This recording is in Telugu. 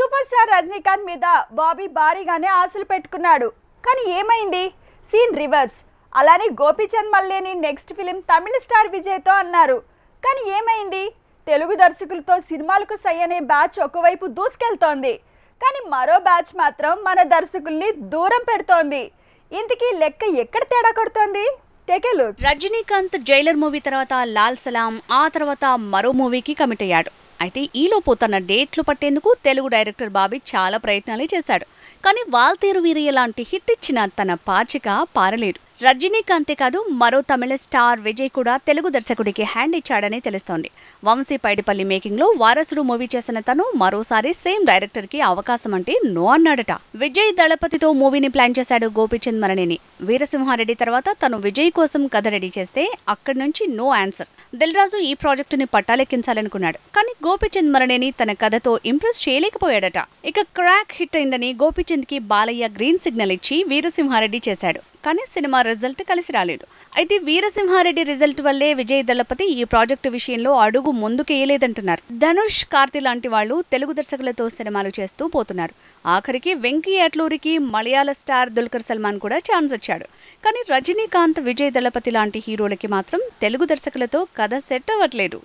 సూపర్ స్టార్ రజనీకాంత్ మీద బాబీ భారీగానే ఆశలు పెట్టుకున్నాడు. కానీ ఏమైంది? Scene reverse. అలానే గోపీచంద్ మల్లేని నెక్స్ట్ ఫిలిం తమిళ స్టార్ విజయ్తో అన్నారు. కానీ ఏమైంది? తెలుగు దర్శకులతో సినిమాలకు సై అనే బ్యాచ్ ఒకవైపు దూసుకెళ్తోంది. కానీ మరో బ్యాచ్ మాత్రం మన దర్శకుల్ని దూరం పెడుతోంది. ఇంతకీ లెక్క ఎక్కడ తేడా కొడుతోంది? రజనీకాంత్ జైలర్ మూవీ తర్వాత లాల్ సలాం, ఆ తర్వాత మరో మూవీకి కమిట్ అయ్యాడు. అయితే ఈలోపు తన డేట్లు పట్టేందుకు తెలుగు డైరెక్టర్ బాబీ చాలా ప్రయత్నాలు చేశాడు. కానీ వాల్తేరు వీరయ్య లాంటి హిట్ ఇచ్చిన తన పాచిక పారలేదు. రజనీకాంతే కాదు, మరో తమిళ స్టార్ విజయ్ కూడా తెలుగు దర్శకుడికి హ్యాండ్ ఇచ్చాడని తెలుస్తోంది. వంశీ పైడిపల్లి మేకింగ్ లో వారసుడు మూవీ చేసిన తను మరోసారి సేమ్ డైరెక్టర్ కి అవకాశం అంటే నో అన్నాడట. విజయ్ దళపతితో మూవీని ప్లాన్ చేశాడు గోపీచంద్ మరణిని. వీరసింహారెడ్డి తర్వాత తను విజయ్ కోసం కథ రెడీ చేస్తే అక్కడి నుంచి నో ఆన్సర్. దిల్ రాజు ఈ ప్రాజెక్టుని పట్టాలెక్కించాలనుకున్నాడు. కానీ గోపీచంద్ మరణిని తన కథతో ఇంప్రెస్ చేయలేకపోయాడట. ఇక క్రాక్ హిట్ అయిందని గోపీచంద్ కి బాలయ్య గ్రీన్ సిగ్నల్ ఇచ్చి వీరసింహారెడ్డి చేశాడు. కానీ సినిమా రిజల్ట్ కలిసి రాలేదు. అయితే వీరసింహారెడ్డి రిజల్ట్ వల్లే విజయ్ దళపతి ఈ ప్రాజెక్టు విషయంలో అడుగు ముందుకేయలేదంటున్నారు. ధనుష్, కార్తీ లాంటి వాళ్ళు తెలుగు దర్శకులతో సినిమాలు చేస్తూ పోతున్నారు. ఆఖరికి వెంకీ అట్లూరికి మలయాళ స్టార్ దుల్కర్ సల్మాన్ కూడా ఛాన్స్ వచ్చాడు. కానీ రజనీకాంత్, విజయ్ దళపతి లాంటి హీరోలకి మాత్రం తెలుగు దర్శకులతో కథ సెట్ అవ్వట్లేదు.